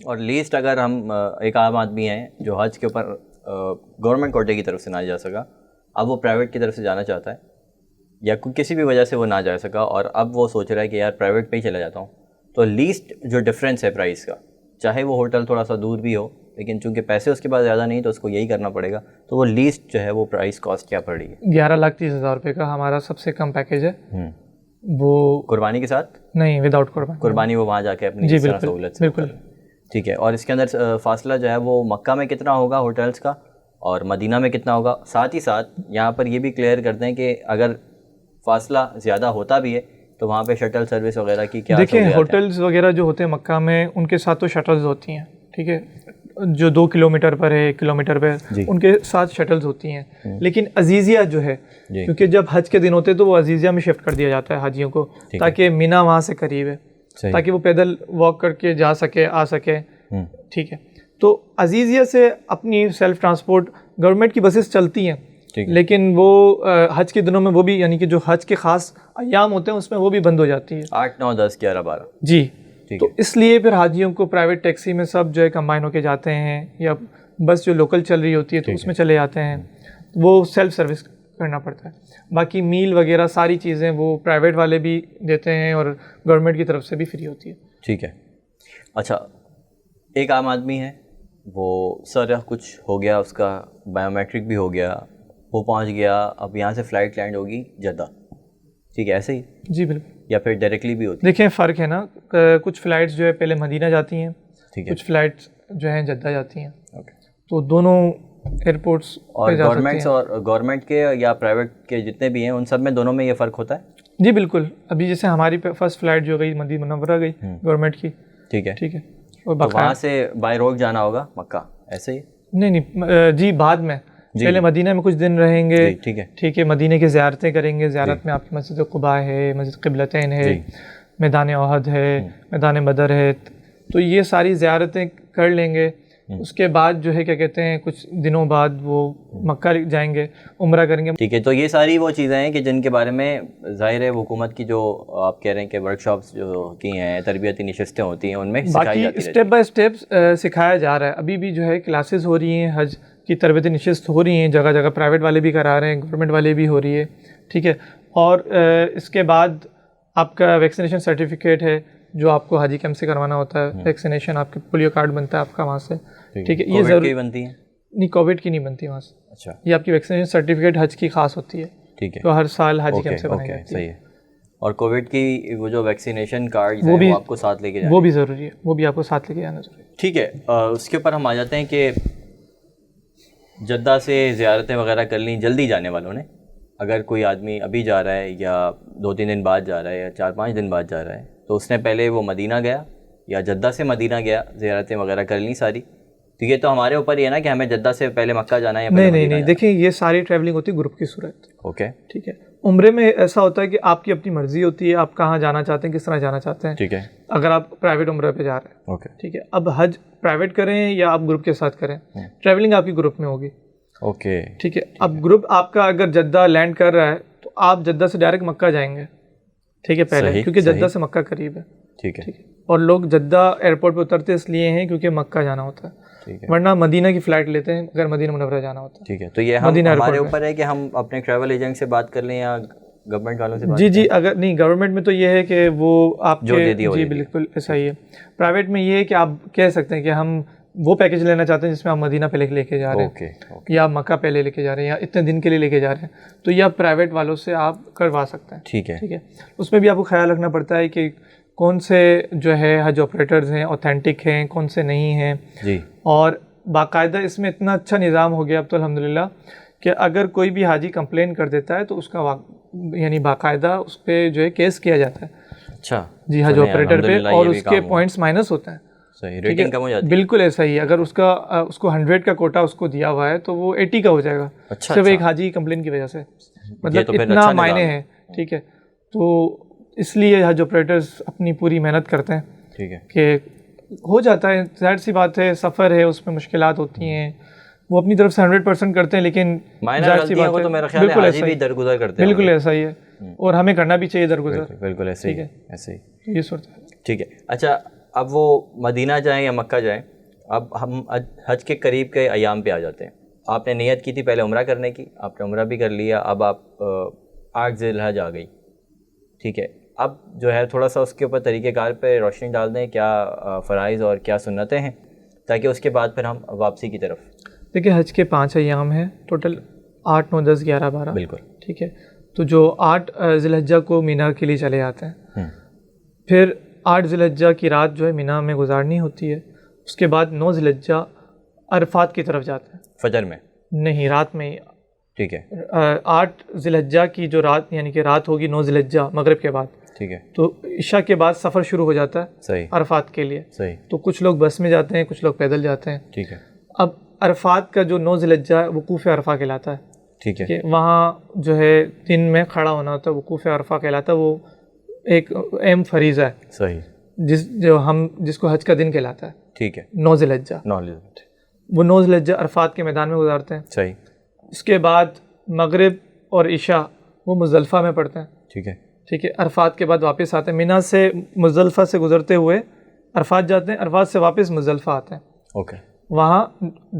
اور لیسٹ اگر ہم ایک عام آدمی ہیں جو حج کے اوپر گورنمنٹ کوٹے کی طرف سے نہ جا سکا, اب وہ پرائیویٹ کی طرف سے جانا چاہتا ہے یا کسی بھی وجہ سے وہ نہ جا سکا اور اب وہ سوچ رہا ہے کہ یار پرائیویٹ پہ ہی چلا جاتا ہوں, تو لیسٹ جو ڈفرینس ہے پرائز کا, چاہے وہ ہوٹل تھوڑا سا دور بھی ہو لیکن چونکہ پیسے اس کے پاس زیادہ نہیں تو اس کو یہی کرنا پڑے گا, تو وہ لیسٹ جو ہے وہ پرائز کاسٹ کیا پڑ رہی ہے؟ 11,30,000 روپے کا ہمارا سب سے کم پیکیج ہے. وہ قربانی کے ساتھ نہیں, وداؤٹ قربانی وہ وہاں جا کے اپنی سہولت سے. بالکل ٹھیک ہے. اور اس کے اندر فاصلہ جو ہے وہ مکہ میں کتنا ہوگا ہوٹلس کا اور مدینہ میں کتنا ہوگا؟ ساتھ ہی ساتھ یہاں پر یہ بھی کلیئر کرتے ہیں کہ اگر فاصلہ زیادہ ہوتا بھی ہے تو وہاں پہ شٹل سروس وغیرہ کی کیا؟ دیکھیں ہوٹلز وغیرہ جو ہوتے ہیں مکہ میں ان کے ساتھ تو شٹلز ہوتی ہیں, ٹھیک ہے, جو 2 کلومیٹر پر ہے 1 کلومیٹر پہ ان کے ساتھ شٹلز ہوتی ہیں. لیکن عزیزیہ جو ہے کیونکہ جب حج کے دن ہوتے تو وہ عزیزیہ میں شفٹ کر دیا جاتا ہے حاجیوں کو, تاکہ مینا وہاں سے قریب ہے, تاکہ وہ پیدل واک کر کے جا سکے آ سکے. ٹھیک ہے, تو عزیزیہ سے اپنی سیلف ٹرانسپورٹ گورنمنٹ کی بسیں چلتی ہیں, لیکن وہ حج کے دنوں میں وہ بھی یعنی کہ جو حج کے خاص ایام ہوتے ہیں اس میں وہ بھی بند ہو جاتی ہے, 8, 9, 10, 11, 12. جی, تو اس لیے پھر حاجیوں کو پرائیویٹ ٹیکسی میں سب جو ہے کمبائن ہو کے جاتے ہیں, یا بس جو لوکل چل رہی ہوتی ہے تو اس میں چلے جاتے ہیں, وہ سیلف سروس کرنا پڑتا ہے. باقی میل وغیرہ ساری چیزیں وہ پرائیویٹ والے بھی دیتے ہیں اور گورنمنٹ کی طرف سے بھی فری ہوتی ہے. ٹھیک ہے. اچھا, ایک عام آدمی ہے وہ سارا کچھ ہو گیا, اس کا بایو میٹرک بھی ہو گیا, وہ پہنچ گیا, اب یہاں سے فلائٹ لینڈ ہوگی جدہ, ٹھیک ہے, ایسے ہی؟ جی بالکل. یا پھر ڈائریکٹلی بھی ہوتی ہے؟ دیکھیں فرق ہے نا, کچھ فلائٹس جو ہے پہلے مدینہ جاتی ہیں, کچھ فلائٹس جو ہیں جدہ جاتی ہیں, تو دونوں ایئرپورٹس. اور گورنمنٹس اور گورنمنٹ کے یا پرائیویٹ کے جتنے بھی ہیں ان سب میں دونوں میں یہ فرق ہوتا ہے؟ جی بالکل. ابھی جیسے ہماری فرسٹ فلائٹ جو گئی مدینہ منورہ گئی گورنمنٹ کی, ٹھیک ہے, ٹھیک ہے, اور وہاں سے بائی روڈ جانا ہوگا مکہ, ایسے ہی؟ نہیں, جی بعد میں, پہلے مدینہ میں کچھ دن رہیں گے, ٹھیک ہے, ٹھیک ہے, مدینہ کی زیارتیں کریں گے. زیارت میں آپ کی مسجد قباء ہے, مسجد قبلتین ہے, میدان احد ہے, میدان بدر ہے, تو یہ ساری زیارتیں کر لیں گے. اس کے بعد جو ہے کیا کہتے ہیں کچھ دنوں بعد وہ مکہ جائیں گے, عمرہ کریں گے. ٹھیک ہے, تو یہ ساری وہ چیزیں ہیں کہ جن کے بارے میں ظاہر ہے حکومت کی جو آپ کہہ رہے ہیں کہ ورک شاپس جو کی ہیں, تربیتی نشستیں ہوتی ہیں, ان میں سکھائی جاتی ہے, اسٹیپ بائی اسٹیپ سکھایا جا رہا ہے. ابھی بھی جو ہے کلاسز ہو رہی ہیں, حج کی تربیتی نشست ہو رہی ہیں جگہ جگہ, پرائیویٹ والے بھی کرا رہے ہیں, گورنمنٹ والے بھی ہو رہی ہے, ٹھیک ہے. اور اس کے بعد آپ کا ویکسینیشن سرٹیفکیٹ ہے جو آپ کو حاجی کیمپ سے کروانا ہوتا ہے. ویکسینیشن آپ کے پولیو کارڈ بنتا ہے آپ کا وہاں سے, ٹھیک ہے. یہ ضروری بنتی ہے؟ نہیں, کووڈ کی نہیں بنتی وہاں سے. اچھا, یہ آپ کی ویکسینیشن سرٹیفکیٹ حج کی خاص ہوتی ہے, ٹھیک ہے, تو ہر سال حاجی کیمپ سے بنائی جاتی ہے. صحیح ہے. اور کووڈ کی وہ جو ویکسینیشن کارڈ وہ بھی آپ کو ساتھ لے کے جانا, وہ بھی ضروری ہے, وہ بھی آپ کو ساتھ لے کے جانا ضروری ہے. ٹھیک ہے. اس کے اوپر ہم آ جاتے ہیں کہ جدہ سے زیارتیں وغیرہ کر لیں جلدی جانے والوں نے, اگر کوئی آدمی ابھی جا رہا ہے یا 2-3 دن بعد جا رہا ہے یا 4-5 دن بعد جا رہا ہے, تو اس نے پہلے وہ مدینہ گیا یا جدہ سے مدینہ گیا, زیارتیں وغیرہ کر لیں ساری, تو یہ تو ہمارے اوپر ہی ہے نا کہ ہمیں جدہ سے پہلے مکہ جانا ہے یا پہلے نہیں, دیکھیں یہ ساری ٹریولنگ ہوتی ہے گروپ کی صورت. اوکے, ٹھیک ہے. عمرے میں ایسا ہوتا ہے کہ آپ کی اپنی مرضی ہوتی ہے, آپ کہاں جانا چاہتے ہیں, کس طرح جانا چاہتے ہیں, ٹھیک ہے, اگر آپ پرائیویٹ عمرے پہ جا رہے ہیں, اوکے, ٹھیک ہے. اب حج پرائیویٹ کریں یا آپ گروپ کے ساتھ کریں, ٹریولنگ آپ کی گروپ میں ہوگی, اوکے, ٹھیک ہے. اب گروپ آپ کا اگر جدہ لینڈ کر رہا ہے تو آپ جدہ سے ڈائریکٹ مکہ جائیں گے, ٹھیک ہے, پہلے, کیونکہ جدہ سے مکہ قریب ہے, ٹھیک ہے. اور لوگ جدہ ایئرپورٹ پہ اترتے اس لیے ہیں کیونکہ مکہ جانا ہوتا ہے, ورنہ مدینہ کی فلائٹ لیتے ہیں اگر مدینہ منورہ جانا ہوتا ہے. ٹھیک ہے, تو یہ ہمارے اوپر ہے کہ ہم اپنے ٹریول ایجنٹ سے بات کر لیں یا گورنمنٹ والوں سے بات؟ جی, اگر نہیں, گورنمنٹ میں تو یہ ہے کہ وہ آپ جو دے دی, جی بالکل ایسا ہی ہے. پرائیویٹ میں یہ ہے کہ آپ کہہ سکتے ہیں کہ ہم وہ پیکیج لینا چاہتے ہیں جس میں آپ مدینہ پہلے لے کے جا رہے ہیں, یا آپ مکہ پہلے لے کے جا رہے ہیں, یا اتنے دن کے لیے لے کے جا رہے ہیں, تو یہ آپ پرائیویٹ والوں سے آپ کروا سکتے ہیں. ٹھیک ہے, ٹھیک ہے. اس میں بھی آپ کو خیال رکھنا پڑتا ہے کہ کون سے جو ہے حج آپریٹرز ہیں اوتھینٹک ہیں, کون سے نہیں ہیں. جی. اور باقاعدہ اس میں اتنا اچھا نظام ہو گیا اب تو الحمدللہ کہ اگر کوئی بھی حاجی کمپلین کر دیتا ہے تو اس کا یعنی باقاعدہ اس پہ جو ہے کیس کیا جاتا ہے. اچھا, جی, حج آپریٹر پہ, اور اس کے پوائنٹس مائنس ہوتے ہیں. صحیح, ریٹنگ کم ہو جاتی ہے. بالکل ایسا ہی ہے. اگر اس کو 100 کا کوٹا اس کو دیا ہوا ہے تو وہ 80 کا ہو جائے گا, صرف ایک حاجی کمپلین کی وجہ سے. مطلب اتنا معنی ہے, ٹھیک ہے. تو اس لیے حج آپریٹرز اپنی پوری محنت کرتے ہیں, ٹھیک ہے, کہ ہو جاتا ہے, ظاہر سی بات ہے, سفر ہے, اس میں مشکلات ہوتی ہیں, وہ اپنی طرف سے 100% کرتے ہیں, لیکن ظاہر سی بات ہے بالکل ایسا ہی درگزر کرتے ہیں, بالکل ایسا ہی ہے, اور ہمیں کرنا بھی چاہیے درگزر. بالکل ایسے ہی, ایسے ہی یہ صورت ہے. ٹھیک ہے. اچھا, اب وہ مدینہ جائیں یا مکہ جائیں، اب ہم حج کے قریب کے ایام پہ آ جاتے ہیں. آپ نے نیت کی تھی پہلے عمرہ کرنے کی، آپ نے عمرہ بھی کر لیا، اب آپ 8 ذی الحج آ گئی، ٹھیک ہے. اب جو ہے تھوڑا سا اس کے اوپر طریقہ کار پہ روشنی ڈال دیں، کیا فرائض اور کیا سنتیں ہیں، تاکہ اس کے بعد پھر ہم واپسی کی طرف. دیکھیں حج کے 5 ایام ہیں ٹوٹل، 8 9 10 11 12. بالکل ٹھیک ہے. تو جو 8 ذی الحجہ کو مینا کے لیے چلے جاتے ہیں، پھر 8 ذی الحجہ کی رات جو ہے مینا میں گزارنی ہوتی ہے. اس کے بعد 9 ذی الحجہ عرفات کی طرف جاتے ہیں. فجر میں؟ نہیں، رات میں ہی. ٹھیک ہے. 8 ذی الحجہ کی جو رات یعنی کہ رات ہوگی 9 ذی الحجہ مغرب کے بعد، ٹھیک ہے. تو عشاء کے بعد سفر شروع ہو جاتا ہے صحیح. عرفات کے لیے. صحیح. تو کچھ لوگ بس میں جاتے ہیں، کچھ لوگ پیدل جاتے ہیں. ٹھیک ہے. اب عرفات کا جو 9 ذی الحجہ وقوف عرفہ کہلاتا ہے. ٹھیک ہے. کہ وہاں جو ہے دن میں کھڑا ہونا ہوتا ہے، وقوف عرفہ کہلاتا ہے. وہ ایک اہم فریضہ ہے. صحیح. جس کو حج کا دن کہلاتا ہے. ٹھیک ہے. 9 ذی الحجہ. وہ 9 ذی الحجہ عرفات کے میدان میں گزارتے ہیں. صحیح. اس کے بعد مغرب اور عشاء وہ مزدلفہ میں پڑھتے ہیں. ٹھیک ہے. ٹھیک ہے. عرفات کے بعد واپس آتے ہیں، مینا سے مزدلفہ سے گزرتے ہوئے عرفات جاتے ہیں، عرفات سے واپس مزدلفہ آتے ہیں. اوکے. وہاں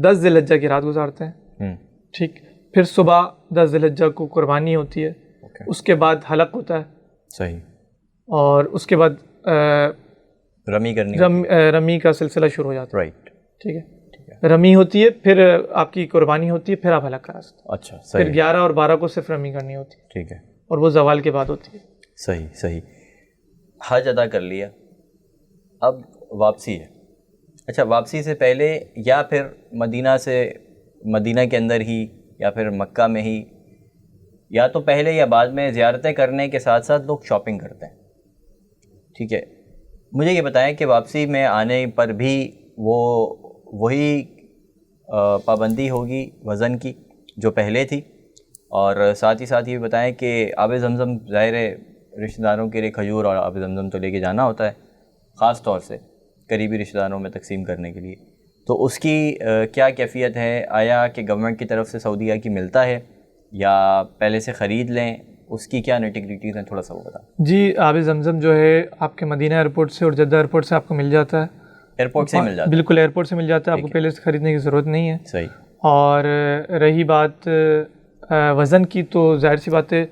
10 ذی الحجہ کی رات گزارتے ہیں. ٹھیک. پھر صبح 10 ذی الحجہ کو قربانی ہوتی ہے. اس کے بعد حلق ہوتا ہے. صحیح. اور اس کے بعد رمی کا سلسلہ شروع ہو جاتا ہے. رائٹ. ٹھیک ہے. رمی ہوتی ہے، پھر آپ کی قربانی ہوتی ہے، پھر آپ حلق کرا سکتے ہیں. اچھا. صحیح. پھر 11 اور 12 کو صرف رمی کرنی ہوتی ہے. ٹھیک ہے. اور وہ زوال کے بعد ہوتی ہے. صحیح. صحیح. حج ادا کر لیا، اب واپسی ہے. اچھا، واپسی سے پہلے یا پھر مدینہ کے اندر ہی یا پھر مکہ میں ہی، یا تو پہلے یا بعد میں زیارتیں کرنے کے ساتھ ساتھ لوگ شاپنگ کرتے ہیں. ٹھیک ہے. مجھے یہ بتائیں کہ واپسی میں آنے پر بھی وہی پابندی ہوگی وزن کی جو پہلے تھی، اور ساتھ ہی ساتھ یہ بتائیں کہ آب زمزم ظاہر ہے رشتہ داروں کے لیے کھجور اور آب زمزم تو لے کے جانا ہوتا ہے، خاص طور سے قریبی رشتہ داروں میں تقسیم کرنے کے لیے. تو اس کی کیا کیفیت ہے؟ آیا کہ گورنمنٹ کی طرف سے سعودیہ کی ملتا ہے یا پہلے سے خرید لیں؟ اس کی کیا نیٹیگریٹیز ہیں، تھوڑا سا وہ بتا. جی، آب زمزم جو ہے آپ کے مدینہ ایئرپورٹ سے اور جدہ ایئرپورٹ سے آپ کو مل جاتا ہے. ایئرپورٹ سے مل جاتا ہے؟ بالکل ایئرپورٹ سے مل جاتا ہے، آپ کو پہلے سے خریدنے کی ضرورت نہیں ہے. صحیح. اور رہی بات وزن کی، تو ظاہر سی بات ہے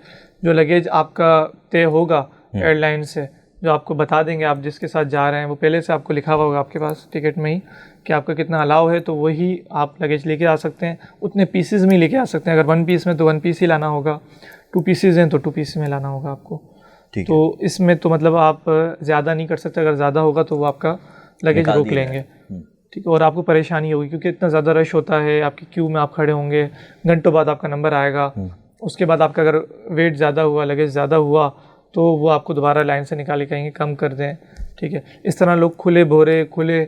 جو لگیج آپ کا طے ہوگا ایئر لائن سے، جو آپ کو بتا دیں گے آپ جس کے ساتھ جا رہے ہیں، وہ پہلے سے آپ کو لکھا ہوا ہوگا آپ کے پاس ٹکٹ میں ہی کہ آپ کا کتنا الاؤ ہے، تو وہی آپ لگیج لے کے آ سکتے ہیں. اتنے پیسز میں لے کے آ سکتے ہیں. اگر 1 پیس میں تو 1 پیس ہی لانا ہوگا، 2 پیسز ہیں تو 2 پیس میں لانا ہوگا آپ کو. تو اس میں تو مطلب آپ زیادہ نہیں کر سکتے. اگر زیادہ ہوگا تو وہ آپ کا لگیج روک لیں گے. ٹھیک ہے. اور آپ کو پریشانی ہوگی کیونکہ اتنا زیادہ رش ہوتا ہے، آپ کی کیو میں آپ کھڑے ہوں گے، گھنٹوں بعد آپ کا نمبر آئے گا. اس کے بعد آپ کا اگر ویٹ زیادہ ہوا، لگیج زیادہ ہوا، تو وہ آپ کو دوبارہ لائن سے نکال کے کہیں گے کم کر دیں. ٹھیک ہے. اس طرح لوگ کھلے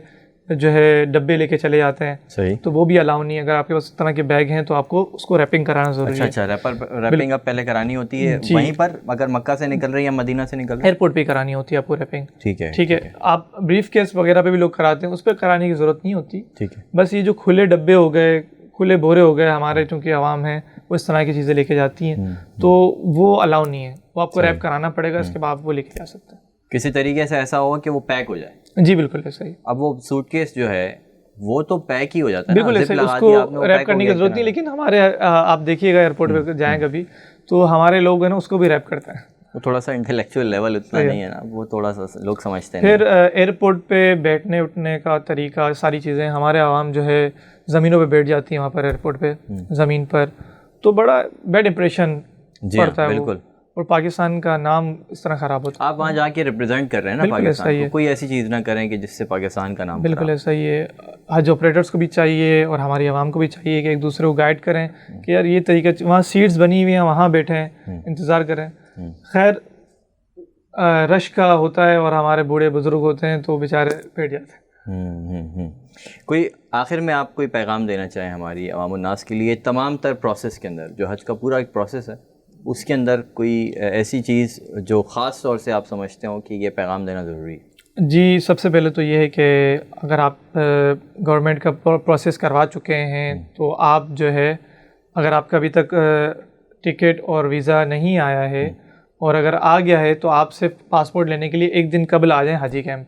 جو ہے ڈبے لے کے چلے جاتے ہیں. صحیح. تو وہ بھی الاؤ نہیں ہے. اگر آپ کے پاس اس طرح کے بیگ ہیں تو آپ کو اس کو ریپنگ کرانا ضروری ہے. اچھا، ریپنگ اب پہلے کرانی ہوتی ہے وہیں پر، اگر مکہ سے نکل رہی ہے یا مدینہ سے نکل رہی ہے؟ ایئرپورٹ پہ کرانی ہوتی ہے آپ کو ریپنگ. ٹھیک ہے. ٹھیک ہے. آپ بریف کیس وغیرہ پہ بھی لوگ کراتے ہیں، اس پہ کرانے کی ضرورت نہیں ہوتی. ٹھیک ہے. بس یہ جو کھلے ڈبے ہو گئے، کھلے بورے ہو گئے، ہمارے چونکہ عوام ہیں وہ اس طرح کی چیزیں لے کے جاتی ہیں، تو وہ الاؤ نہیں ہے. وہ آپ کو ریپ کرانا پڑے گا، اس کے بعد وہ لے کے جا سکتے ہیں. کسی طریقے سے ایسا ہوا کہ وہ پیک ہو جائے. جی بالکل ایسا ہی. اب وہ سوٹ کیس جو ہے وہ تو پیک ہی ہو جاتا ہے. بالکل ایسا ہی. اس کو ریپ کرنے کی ضرورت نہیں. لیکن ہمارے آپ دیکھیے گا ایئرپورٹ پہ جائیں کبھی تو ہمارے لوگ ہیں نا اس کو بھی ریپ کرتے ہیں. وہ تھوڑا سا انٹلیکچوئل لیول اتنا نہیں ہے نا، وہ تھوڑا سا لوگ سمجھتے ہیں. پھر ایئرپورٹ پہ بیٹھنے اٹھنے کا طریقہ، ساری چیزیں ہمارے عوام جو ہے زمینوں پہ بیٹھ جاتی ہیں وہاں پر ایئرپورٹ پہ زمین پر، تو بڑا بیڈ امپریشن پڑتا ہے. بالکل. اور پاکستان کا نام اس طرح خراب ہوتا ہے. آپ وہاں جا کے ریپرزینٹ کر رہے ہیں نا پاکستان کو، کوئی ایسی چیز نہ کریں کہ جس سے پاکستان کا نام. بالکل ایسا ہی ہے. حج آپریٹرس کو بھی چاہیے اور ہماری عوام کو بھی چاہیے کہ ایک دوسرے کو گائیڈ کریں کہ یار یہ طریقہ، وہاں سیٹس بنی ہوئی ہیں، وہاں بیٹھیں، انتظار کریں. خیر رش کا ہوتا ہے اور ہمارے بوڑھے بزرگ ہوتے ہیں تو بیچارے بیٹھ جاتے ہیں. کوئی آخر میں آپ کوئی پیغام دینا چاہیں ہماری عوام الناس کے لیے تمام تر پروسیس کے اندر، جو حج کا پورا ایک پروسیس ہے اس کے اندر کوئی ایسی چیز جو خاص طور سے آپ سمجھتے ہوں کہ یہ پیغام دینا ضروری ہے؟ جی سب سے پہلے تو یہ ہے کہ اگر آپ گورنمنٹ کا پروسیس کروا چکے ہیں تو آپ جو ہے، اگر آپ کا ابھی تک ٹکٹ اور ویزا نہیں آیا ہے اور اگر آ گیا ہے تو آپ صرف پاسپورٹ لینے کے لیے 1 دن قبل آ جائیں حاجی کیمپ.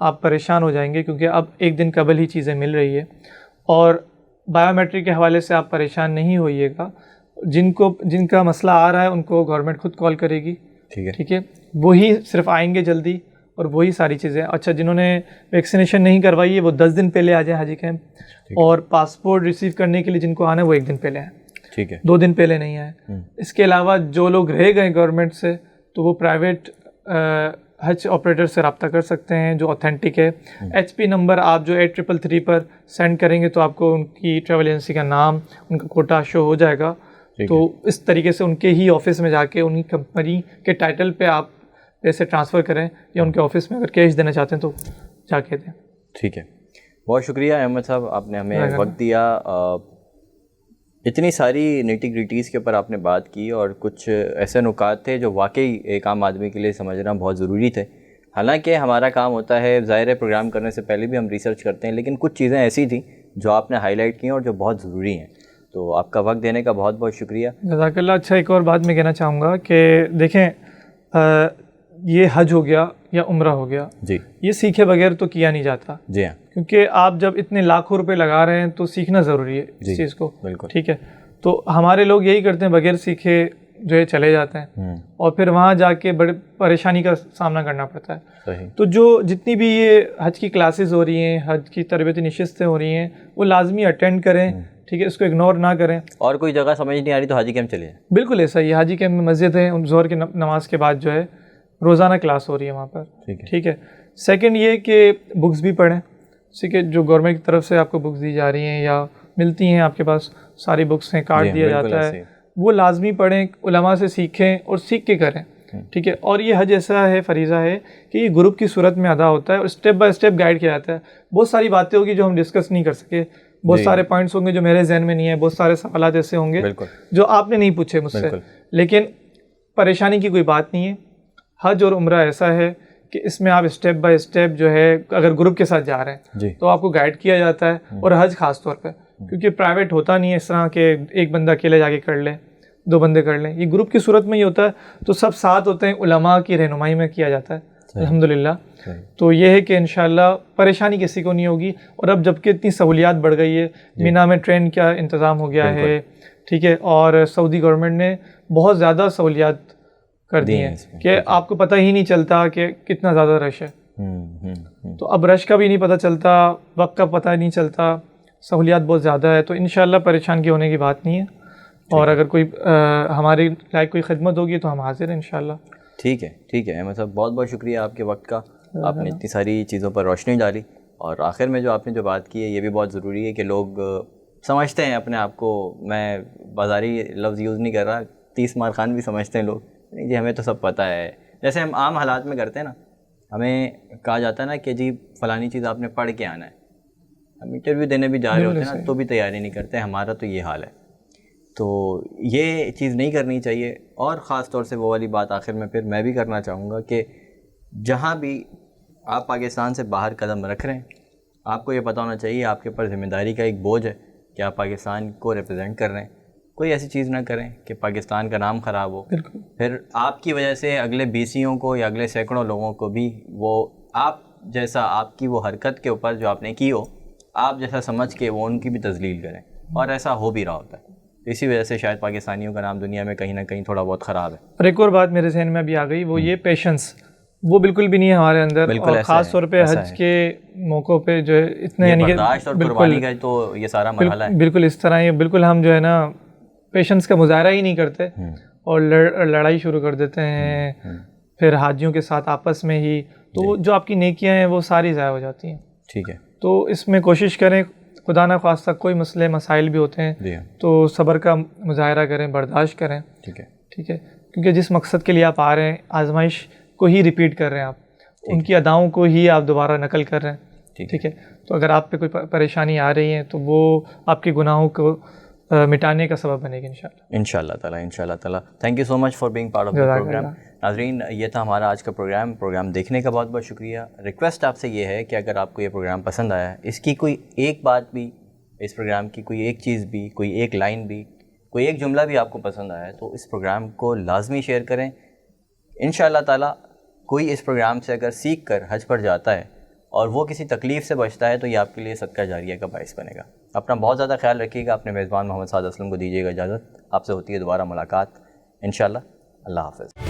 آپ پریشان ہو جائیں گے, کیونکہ اب 1 دن قبل ہی چیزیں مل رہی ہے. اور بایو میٹرک کے حوالے سے آپ پریشان نہیں ہوئیے گا. جن کا مسئلہ آ رہا ہے ان کو گورنمنٹ خود کال کرے گی, ٹھیک ہے, وہی صرف آئیں گے جلدی اور وہی ساری چیزیں. اچھا, جنہوں نے ویکسینیشن نہیں کروائی ہے وہ 10 دن پہلے آ جائیں حاجی کیمپ, اور پاسپورٹ ریسیو کرنے کے لیے جن کو آنا ہے وہ 1 دن پہلے آئیں, ٹھیک ہے, 2 دن پہلے نہیں آئے. اس کے علاوہ جو لوگ رہ گئے گورنمنٹ سے تو وہ پرائیویٹ حج آپریٹر سے رابطہ کر سکتے ہیں جو اوتھینٹک ہے. ایچ پی نمبر آپ جو 8333 پر سینڈ کریں گے تو آپ کو ان کی ٹریول ایجنسی کا نام, ان کا کوٹا شو ہو جائے گا. تو اس طریقے سے ان کے ہی آفس میں جا کے ان کی کمپنی کے ٹائٹل پہ آپ پیسے ٹرانسفر کریں, یا ان کے آفس میں اگر کیش دینا چاہتے ہیں تو جا کے دیں. ٹھیک ہے, بہت شکریہ احمد صاحب, آپ نے ہمیں وقت دیا. اتنی ساری نیٹی گریٹیز کے اوپر آپ نے بات کی, اور کچھ ایسے نکات تھے جو واقعی ایک عام آدمی کے لیے سمجھنا بہت ضروری تھے. حالانکہ ہمارا کام ہوتا ہے ظاہر ہے پروگرام کرنے سے پہلے بھی ہم ریسرچ کرتے ہیں, لیکن کچھ چیزیں ایسی تھیں جو آپ نے ہائی لائٹ کی اور جو بہت ضروری ہیں. تو آپ کا وقت دینے کا بہت بہت شکریہ. جزاک اللہ. اچھا, ایک اور بات میں کہنا چاہوں گا کہ دیکھیں, یہ حج ہو گیا یا عمرہ ہو گیا, جی, یہ سیکھے بغیر تو کیا نہیں جاتا. جی ہاں, کیونکہ آپ جب اتنے لاکھوں روپے لگا رہے ہیں تو سیکھنا ضروری ہے اس چیز کو. بالکل, ٹھیک ہے. تو ہمارے لوگ یہی کرتے ہیں, بغیر سیکھے جو ہے چلے جاتے ہیں, اور پھر وہاں جا کے بڑے پریشانی کا سامنا کرنا پڑتا ہے. صحیح. تو جو جتنی بھی یہ حج کی کلاسز ہو رہی ہیں, حج کی تربیتی نشستیں ہو رہی ہیں, وہ لازمی اٹینڈ کریں, ٹھیک ہے, اس کو اگنور نہ کریں. اور کوئی جگہ سمجھ نہیں آ رہی تو حاجی کیمپ چلے جائیں. بالکل ایسا ہی, حاجی کیمپ میں مسجد ہے, ظہر کی نماز کے بعد جو ہے روزانہ کلاس ہو رہی ہے وہاں پر. ٹھیک ہے. سیکنڈ یہ کہ بکس بھی پڑھیں, ٹھیک ہے, جو گورنمنٹ کی طرف سے آپ کو بکس دی جا رہی ہیں یا ملتی ہیں, آپ کے پاس ساری بکس ہیں, کارڈ دیا جاتا ہے, وہ لازمی پڑھیں, علماء سے سیکھیں اور سیکھ کے کریں. ٹھیک ہے. اور یہ حج ایسا ہے, فریضہ ہے کہ یہ گروپ کی صورت میں ادا ہوتا ہے اور اسٹیپ بائی اسٹیپ گائیڈ کیا جاتا ہے. بہت ساری باتیں ہوگی جو ہم ڈسکس نہیں کر سکے, بہت سارے پوائنٹس ہوں گے جو میرے ذہن میں نہیں ہے, بہت سارے سوالات ایسے ہوں گے جو آپ نے نہیں پوچھے مجھ سے, لیکن پریشانی کی کوئی بات نہیں ہے. حج اور عمرہ ایسا ہے کہ اس میں آپ اسٹیپ بائی اسٹیپ جو ہے, اگر گروپ کے ساتھ جا رہے ہیں تو آپ کو گائیڈ کیا جاتا ہے. اور حج خاص طور پہ کیونکہ پرائیویٹ ہوتا نہیں ہے اس طرح کہ ایک بندہ اکیلے جا کے کر لے, 2 بندے کر لیں, یہ گروپ کی صورت میں ہی ہوتا ہے. تو سب ساتھ ہوتے ہیں, علماء کی رہنمائی میں کیا جاتا ہے الحمدللہ. تو یہ ہے کہ انشاءاللہ پریشانی کسی کو نہیں ہوگی. اور اب جبکہ اتنی سہولیات بڑھ گئی ہے, مینا میں ٹرین کا انتظام ہو گیا ہے, ٹھیک ہے, اور سعودی گورنمنٹ نے بہت زیادہ سہولیات کر دی ہیں کہ آپ کو پتہ ہی نہیں چلتا کہ کتنا زیادہ رش ہے. تو اب رش کا بھی نہیں پتہ چلتا, وقت کا پتہ نہیں چلتا, سہولیات بہت زیادہ ہے. تو انشاءاللہ پریشان کی ہونے کی بات نہیں ہے. اور اگر کوئی ہماری لائق کوئی خدمت ہوگی تو ہم حاضر ہیں انشاءاللہ. ٹھیک ہے, ٹھیک ہے احمد صاحب, بہت بہت شکریہ آپ کے وقت کا. آپ نے اتنی ساری چیزوں پر روشنی ڈالی, اور آخر میں جو آپ نے جو بات کی ہے یہ بھی بہت ضروری ہے کہ لوگ سمجھتے ہیں اپنے آپ کو, میں بازاری لفظ یوز نہیں کر رہا, 30 مار خان بھی سمجھتے ہیں لوگ, جی ہمیں تو سب پتہ ہے. جیسے ہم عام حالات میں کرتے ہیں نا, ہمیں کہا جاتا ہے نا کہ جی فلانی چیز آپ نے پڑھ کے آنا ہے. ہم انٹرویو دینے بھی جا رہے ہوتے ہیں نا تو بھی تیاری نہیں کرتے, ہمارا تو یہ حال ہے. تو یہ چیز نہیں کرنی چاہیے. اور خاص طور سے وہ والی بات آخر میں پھر میں بھی کرنا چاہوں گا کہ جہاں بھی آپ پاکستان سے باہر قدم رکھ رہے ہیں, آپ کو یہ پتہ ہونا چاہیے آپ کے اوپر ذمہ داری کا ایک بوجھ ہے کہ آپ پاکستان کو ریپرزینٹ کر رہے ہیں. کوئی ایسی چیز نہ کریں کہ پاکستان کا نام خراب ہو, پھر آپ کی وجہ سے اگلے 20 کو یا اگلے سینکڑوں لوگوں کو بھی وہ آپ جیسا, آپ کی وہ حرکت کے اوپر جو آپ نے کی ہو, آپ جیسا سمجھ کے وہ ان کی بھی تذلیل کریں. اور ایسا ہو بھی رہا ہوتا ہے. اسی وجہ سے شاید پاکستانیوں کا نام دنیا میں کہیں نہ کہیں تھوڑا بہت خراب ہے. اور ایک اور بات میرے ذہن میں ابھی آ گئی, وہ یہ پیشنس, وہ بالکل بھی نہیں ہے ہمارے اندر. اور خاص طور پہ حج کے موقعوں پہ جو ہے اتنے, یعنی کہ برداشت اور قربانی کا تو یہ سارا مرحلہ ہے. بالکل اس طرح, یہ بالکل ہم جو ہے نا پیشنس کا مظاہرہ ہی نہیں کرتے اور لڑائی شروع کر دیتے ہیں پھر حاجیوں کے ساتھ آپس میں ہی. تو جو آپ کی نیکیاں ہیں وہ ساری ضائع ہو جاتی ہیں. ٹھیک ہے. تو اس میں کوشش کریں, خدا نہ خواستہ کوئی مسئلے مسائل بھی ہوتے ہیں تو صبر کا مظاہرہ کریں, برداشت کریں. ٹھیک ہے, ٹھیک ہے, کیونکہ جس مقصد کے لیے آپ آ رہے ہیں, آزمائش کو ہی ریپیٹ کر رہے ہیں آپ, ان کی اداؤں کو ہی آپ دوبارہ نقل کر رہے ہیں. ٹھیک ہے. تو اگر آپ پہ کوئی پریشانی آ رہی ہے تو وہ آپ کے گناہوں کو مٹانے کا سبب بنے گی انشاءاللہ تعالیٰ. انشاءاللہ تعالیٰ. Thank you so much for being part of the program. ناظرین, یہ تھا ہمارا آج کا پروگرام دیکھنے کا بہت بہت شکریہ. ریکویسٹ آپ سے یہ ہے کہ اگر آپ کو یہ پروگرام پسند آیا ہے, اس کی کوئی ایک بات بھی, اس پروگرام کی کوئی ایک چیز بھی, کوئی ایک لائن بھی, کوئی ایک جملہ بھی آپ کو پسند آیا ہے تو اس پروگرام کو لازمی شیئر کریں. انشاءاللہ تعالیٰ کوئی اس پروگرام سے اگر سیکھ کر حج پر جاتا ہے اور وہ کسی تکلیف سے بچتا ہے تو یہ آپ کے لیے صدقہ جاریہ کا باعث بنے گا. اپنا بہت زیادہ خیال رکھیے گا. اپنے میزبان محمد سعد اسلم کو دیجیے گا اجازت. آپ سے ہوتی ہے دوبارہ ملاقات انشاءاللہ. اللہ حافظ.